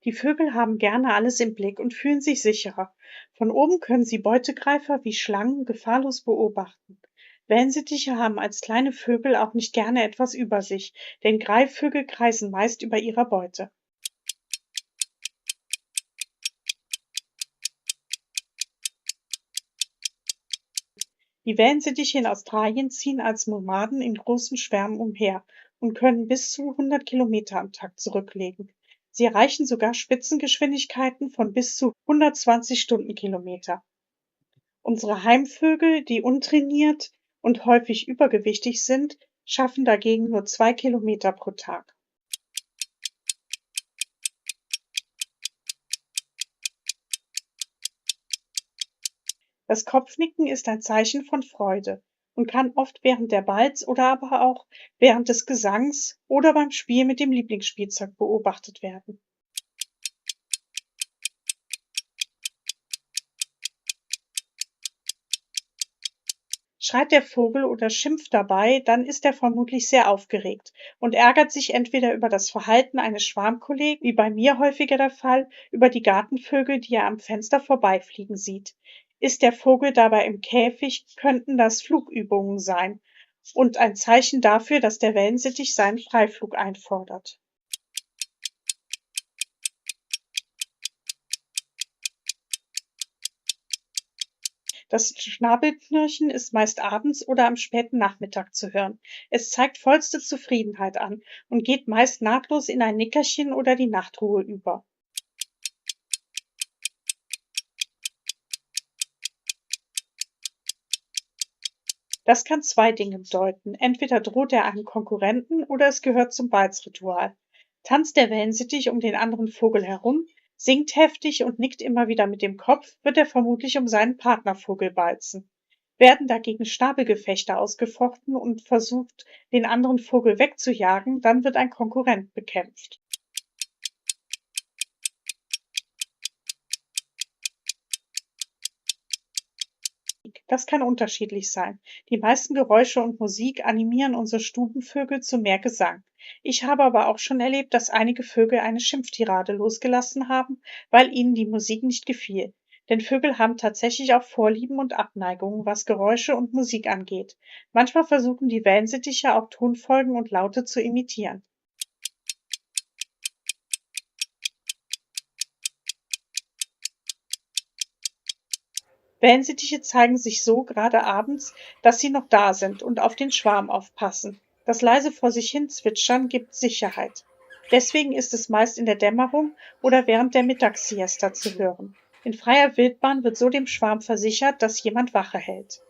Die Vögel haben gerne alles im Blick und fühlen sich sicherer. Von oben können sie Beutegreifer wie Schlangen gefahrlos beobachten. Wellensittiche haben als kleine Vögel auch nicht gerne etwas über sich, denn Greifvögel kreisen meist über ihrer Beute. Die Wellensittiche in Australien ziehen als Nomaden in großen Schwärmen umher und können bis zu 100 Kilometer am Tag zurücklegen. Sie erreichen sogar Spitzengeschwindigkeiten von bis zu 120 Stundenkilometer. Unsere Heimvögel, die untrainiert und häufig übergewichtig sind, schaffen dagegen nur 2 Kilometer pro Tag. Das Kopfnicken ist ein Zeichen von Freude und kann oft während der Balz oder aber auch während des Gesangs oder beim Spiel mit dem Lieblingsspielzeug beobachtet werden. Schreit der Vogel oder schimpft dabei, dann ist er vermutlich sehr aufgeregt und ärgert sich entweder über das Verhalten eines Schwarmkollegen, wie bei mir häufiger der Fall, über die Gartenvögel, die er am Fenster vorbeifliegen sieht. Ist der Vogel dabei im Käfig, könnten das Flugübungen sein und ein Zeichen dafür, dass der Wellensittich seinen Freiflug einfordert. Das Schnabelknirschen ist meist abends oder am späten Nachmittag zu hören. Es zeigt vollste Zufriedenheit an und geht meist nahtlos in ein Nickerchen oder die Nachtruhe über. Das kann zwei Dinge bedeuten. Entweder droht er einem Konkurrenten oder es gehört zum Balzritual. Tanzt der Wellensittich um den anderen Vogel herum, singt heftig und nickt immer wieder mit dem Kopf, wird er vermutlich um seinen Partnervogel balzen. Werden dagegen Schnabelgefechte ausgefochten und versucht, den anderen Vogel wegzujagen, dann wird ein Konkurrent bekämpft. Das kann unterschiedlich sein. Die meisten Geräusche und Musik animieren unsere Stubenvögel zu mehr Gesang. Ich habe aber auch schon erlebt, dass einige Vögel eine Schimpftirade losgelassen haben, weil ihnen die Musik nicht gefiel. Denn Vögel haben tatsächlich auch Vorlieben und Abneigungen, was Geräusche und Musik angeht. Manchmal versuchen die Wellensittiche auch Tonfolgen und Laute zu imitieren. Wellensittiche zeigen sich so gerade abends, dass sie noch da sind und auf den Schwarm aufpassen. Das leise vor sich hin Zwitschern gibt Sicherheit. Deswegen ist es meist in der Dämmerung oder während der Mittagssiesta zu hören. In freier Wildbahn wird so dem Schwarm versichert, dass jemand Wache hält.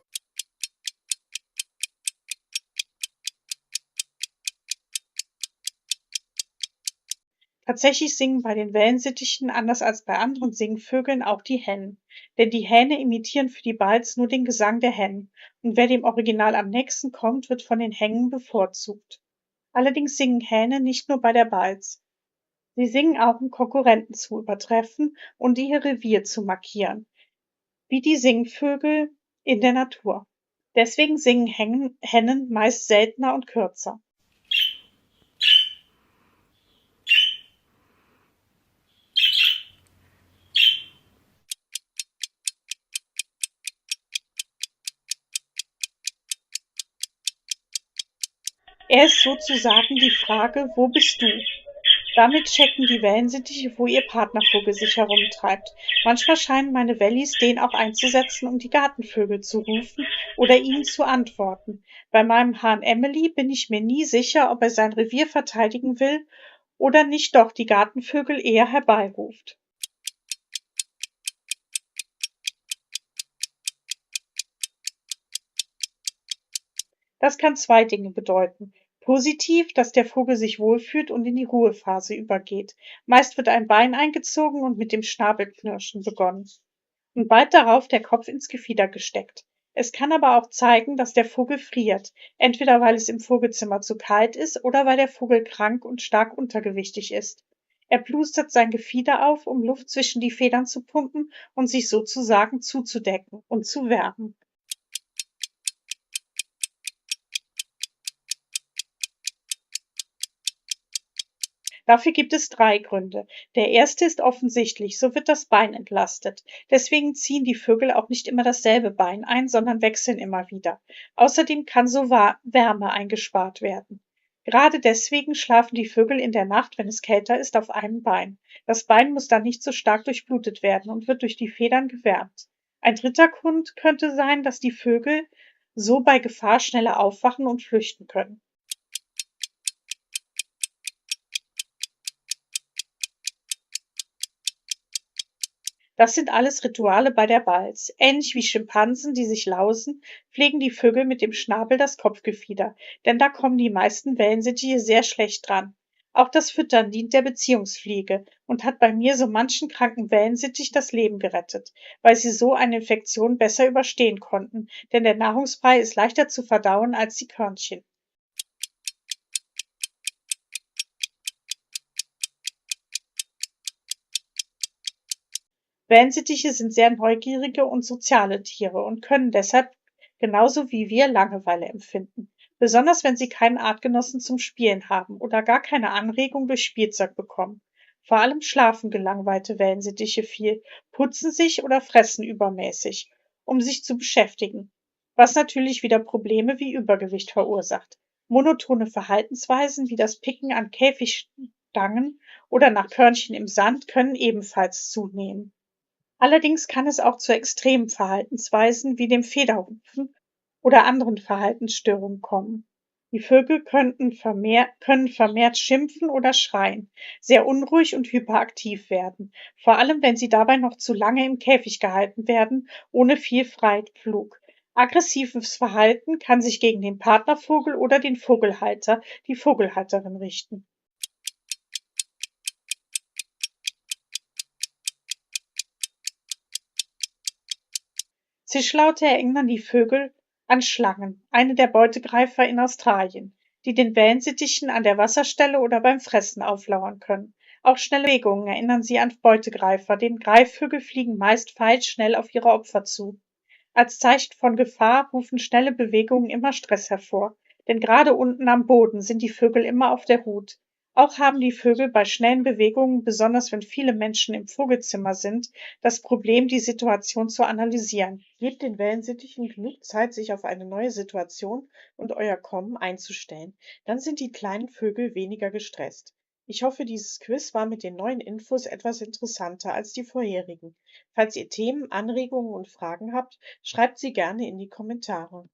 Tatsächlich singen bei den Wellensittichen anders als bei anderen Singvögeln auch die Hennen, denn die Hähne imitieren für die Balz nur den Gesang der Hennen, und wer dem Original am nächsten kommt, wird von den Hennen bevorzugt. Allerdings singen Hähne nicht nur bei der Balz. Sie singen auch, um Konkurrenten zu übertreffen und ihr Revier zu markieren, wie die Singvögel in der Natur. Deswegen singen Hennen meist seltener und kürzer. Er ist sozusagen die Frage: Wo bist du? Damit checken die Wellensittiche, wo ihr Partnervogel sich herumtreibt. Manchmal scheinen meine Wellis den auch einzusetzen, um die Gartenvögel zu rufen oder ihnen zu antworten. Bei meinem Hahn Emily bin ich mir nie sicher, ob er sein Revier verteidigen will oder nicht doch die Gartenvögel eher herbeiruft. Das kann zwei Dinge bedeuten. Positiv, dass der Vogel sich wohlfühlt und in die Ruhephase übergeht. Meist wird ein Bein eingezogen und mit dem Schnabelknirschen begonnen und bald darauf der Kopf ins Gefieder gesteckt. Es kann aber auch zeigen, dass der Vogel friert, entweder weil es im Vogelzimmer zu kalt ist oder weil der Vogel krank und stark untergewichtig ist. Er plustert sein Gefieder auf, um Luft zwischen die Federn zu pumpen und sich sozusagen zuzudecken und zu wärmen. Dafür gibt es 3 Gründe. Der erste ist offensichtlich, so wird das Bein entlastet. Deswegen ziehen die Vögel auch nicht immer dasselbe Bein ein, sondern wechseln immer wieder. Außerdem kann so Wärme eingespart werden. Gerade deswegen schlafen die Vögel in der Nacht, wenn es kälter ist, auf einem Bein. Das Bein muss dann nicht so stark durchblutet werden und wird durch die Federn gewärmt. Ein dritter Grund könnte sein, dass die Vögel so bei Gefahr schneller aufwachen und flüchten können. Das sind alles Rituale bei der Balz. Ähnlich wie Schimpansen, die sich lausen, pflegen die Vögel mit dem Schnabel das Kopfgefieder, denn da kommen die meisten Wellensittiche sehr schlecht dran. Auch das Füttern dient der Beziehungspflege und hat bei mir so manchen kranken Wellensittich das Leben gerettet, weil sie so eine Infektion besser überstehen konnten, denn der Nahrungsbrei ist leichter zu verdauen als die Körnchen. Wellensittiche sind sehr neugierige und soziale Tiere und können deshalb genauso wie wir Langeweile empfinden, besonders wenn sie keinen Artgenossen zum Spielen haben oder gar keine Anregung durch Spielzeug bekommen. Vor allem schlafen gelangweilte Wellensittiche viel, putzen sich oder fressen übermäßig, um sich zu beschäftigen, was natürlich wieder Probleme wie Übergewicht verursacht. Monotone Verhaltensweisen wie das Picken an Käfigstangen oder nach Körnchen im Sand können ebenfalls zunehmen. Allerdings kann es auch zu extremen Verhaltensweisen wie dem Federhupfen oder anderen Verhaltensstörungen kommen. Die Vögel können vermehrt schimpfen oder schreien, sehr unruhig und hyperaktiv werden, vor allem wenn sie dabei noch zu lange im Käfig gehalten werden, ohne viel Freiflug. Aggressives Verhalten kann sich gegen den Partnervogel oder den Vogelhalter, die Vogelhalterin richten. Zischlaute erinnern die Vögel an Schlangen, eine der Beutegreifer in Australien, die den Wellensittichen an der Wasserstelle oder beim Fressen auflauern können. Auch schnelle Bewegungen erinnern sie an Beutegreifer, denn Greifvögel fliegen meist pfeilschnell auf ihre Opfer zu. Als Zeichen von Gefahr rufen schnelle Bewegungen immer Stress hervor, denn gerade unten am Boden sind die Vögel immer auf der Hut. Auch haben die Vögel bei schnellen Bewegungen, besonders wenn viele Menschen im Vogelzimmer sind, das Problem, die Situation zu analysieren. Gebt den Wellensittichen genug Zeit, sich auf eine neue Situation und euer Kommen einzustellen. Dann sind die kleinen Vögel weniger gestresst. Ich hoffe, dieses Quiz war mit den neuen Infos etwas interessanter als die vorherigen. Falls ihr Themen, Anregungen und Fragen habt, schreibt sie gerne in die Kommentare.